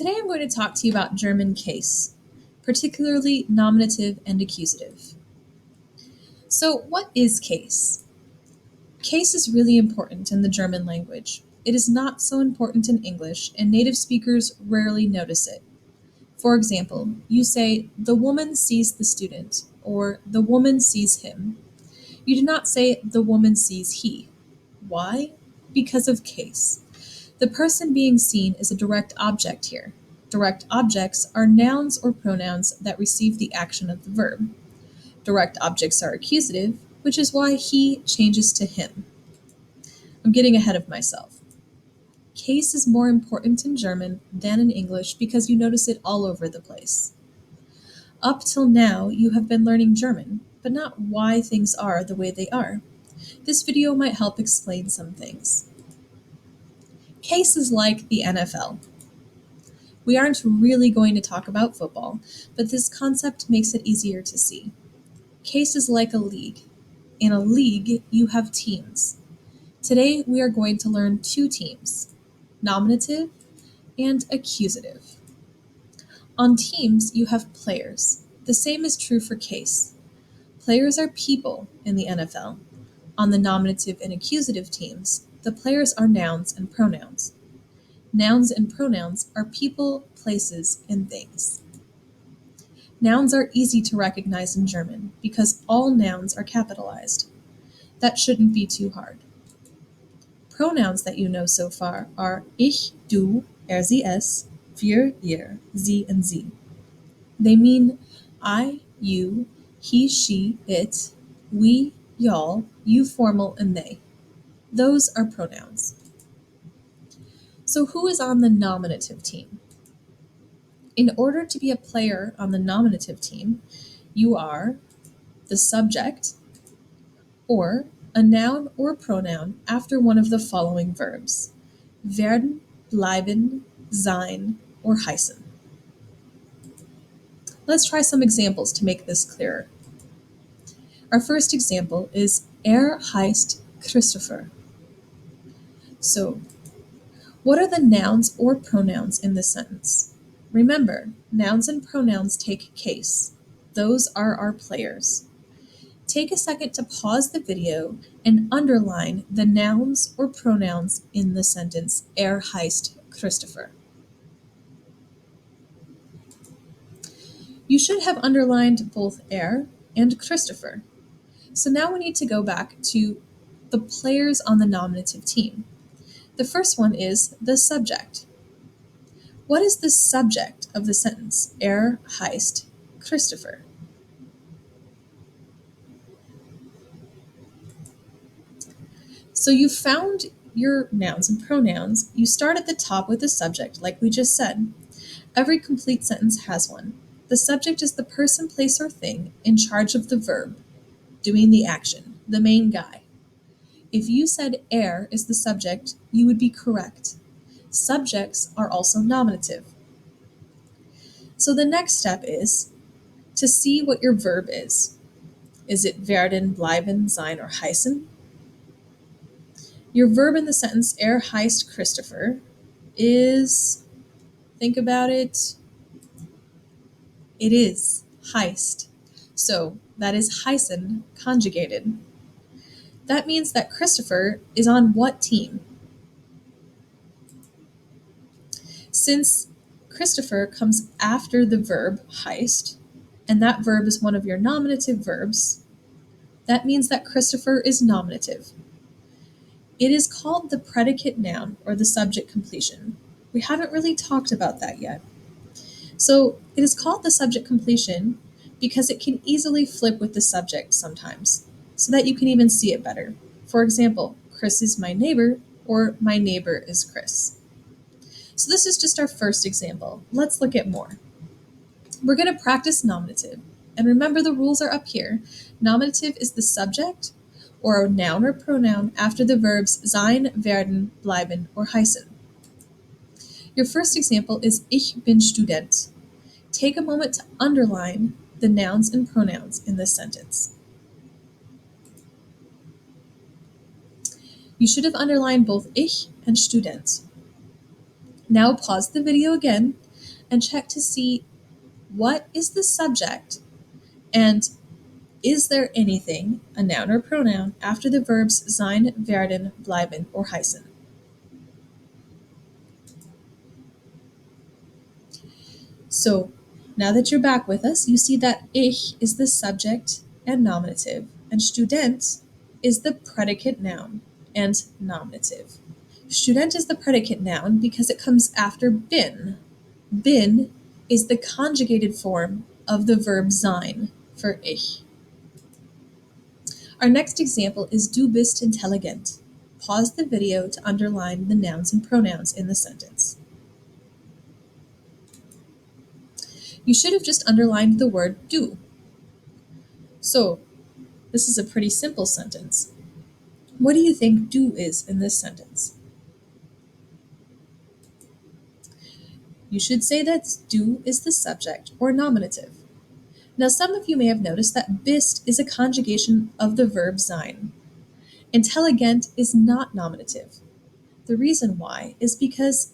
Today I'm going to talk to you about German case, particularly nominative and accusative. So, what is case? Case is really important in the German language. It is not so important in English, and native speakers rarely notice it. For example, you say, the woman sees the student, or the woman sees him. You do not say, the woman sees he. Why? Because of case. The person being seen is a direct object here. Direct objects are nouns or pronouns that receive the action of the verb. Direct objects are accusative, which is why he changes to him. I'm getting ahead of myself. Case is more important in German than in English because you notice it all over the place. Up till now, you have been learning German, but not why things are the way they are. This video might help explain some things. Case is like the NFL. We aren't really going to talk about football, but this concept makes it easier to see. Case is like a league. In a league, you have teams. Today, we are going to learn two teams, nominative and accusative. On teams, you have players. The same is true for case. Players are people in the NFL. On the nominative and accusative teams, the players are nouns and pronouns. Nouns and pronouns are people, places, and things. Nouns are easy to recognize in German because all nouns are capitalized. That shouldn't be too hard. Pronouns that you know so far are ich, du, er, sie, es, wir, ihr, sie, and sie. They mean I, you, he, she, it, we, y'all, you formal, and they. Those are pronouns. So who is on the nominative team? In order to be a player on the nominative team, you are the subject or a noun or pronoun after one of the following verbs: werden, bleiben, sein, or heißen. Let's try some examples to make this clearer. Our first example is heißt Christopher. So, what are the nouns or pronouns in this sentence? Remember, nouns and pronouns take case. Those are our players. Take a second to pause the video and underline the nouns or pronouns in the sentence heißt Christopher. You should have underlined both and Christopher. So now we need to go back to the players on the nominative team. The first one is the subject. What is the subject of the sentence heißt Christopher? So you found your nouns and pronouns. You start at the top with the subject, like we just said. Every complete sentence has one. The subject is the person, place, or thing in charge of the verb, doing the action, the main guy. If you said is the subject, you would be correct. Subjects are also nominative. So the next step is to see what your verb is. Is it werden, bleiben, sein, or heißen? Your verb in the sentence heißt Christopher is, think about it, it is heißt. So that is heißen conjugated. That means that Christopher is on what team? Since Christopher comes after the verb heißt, and that verb is one of your nominative verbs, that means that Christopher is nominative. It is called the predicate noun or the subject completion. We haven't really talked about that yet. So it is called the subject completion because it can easily flip with the subject sometimes, so that you can even see it better. For example, Chris is my neighbor, or my neighbor is Chris. So this is just our first example. Let's look at more. We're going to practice nominative. And remember, the rules are up here. Nominative is the subject or a noun or pronoun after the verbs sein, werden, bleiben, or heißen. Your first example is Ich bin Student. Take a moment to underline the nouns and pronouns in this sentence. You should have underlined both Ich and Student. Now pause the video again and check to see what is the subject and is there anything, a noun or pronoun, after the verbs sein, werden, bleiben, or heißen. So now that you're back with us, you see that ich is the subject and nominative, and Student is the predicate noun and nominative. Student is the predicate noun because it comes after bin. Bin is the conjugated form of the verb sein for ich. Our next example is Du bist intelligent. Pause the video to underline the nouns and pronouns in the sentence. You should have just underlined the word du. So, this is a pretty simple sentence. What do you think du is in this sentence? You should say that du is the subject or nominative. Now, some of you may have noticed that bist is a conjugation of the verb sein. Intelligent is not nominative. The reason why is because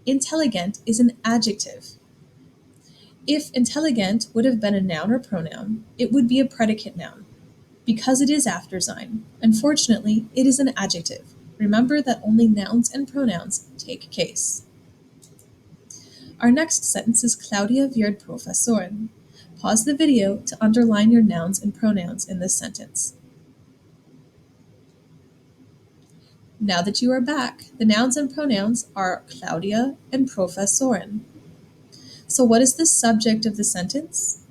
intelligent is an adjective. If intelligent would have been a noun or pronoun, it would be a predicate noun. Because it is after sein, unfortunately, it is an adjective. Remember that only nouns and pronouns take case. Our next sentence is Claudia wird Professorin. Pause the video to underline your nouns and pronouns in this sentence. Now that you are back, the nouns and pronouns are Claudia and Professorin. So what is the subject of the sentence?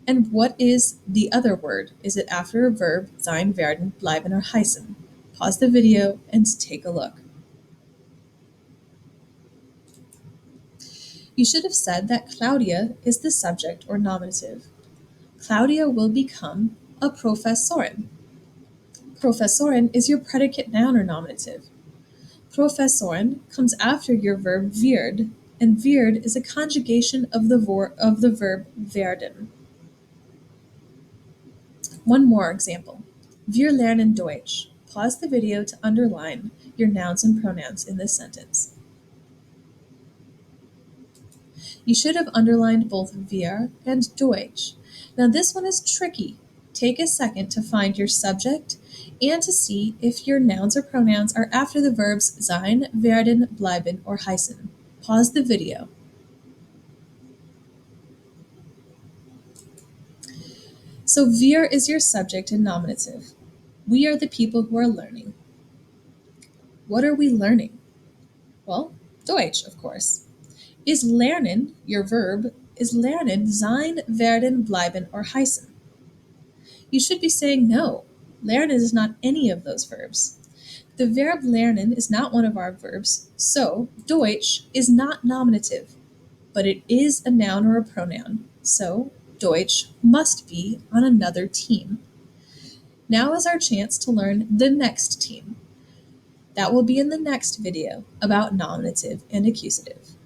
And what is the other word? Is it after a verb, sein, werden, bleiben, or heißen? Pause the video and take a look. You should have said that Claudia is the subject or nominative. Claudia will become a Professorin. Professorin is your predicate noun or nominative. Professorin comes after your verb wird, and wird is a conjugation of the verb werden. One more example. Wir lernen Deutsch. Pause the video to underline your nouns and pronouns in this sentence. You should have underlined both wir and Deutsch. Now this one is tricky. Take a second to find your subject and to see if your nouns or pronouns are after the verbs sein, werden, bleiben, or heißen. Pause the video. So wir is your subject and nominative. We are the people who are learning. What are we learning? Well, Deutsch, of course. Is lernen, your verb, is lernen sein, werden, bleiben, or heißen? You should be saying no. Lernen is not any of those verbs. The verb lernen is not one of our verbs, so Deutsch is not nominative, but it is a noun or a pronoun, so Deutsch must be on another team. Now is our chance to learn the next team. That will be in the next video about nominative and accusative.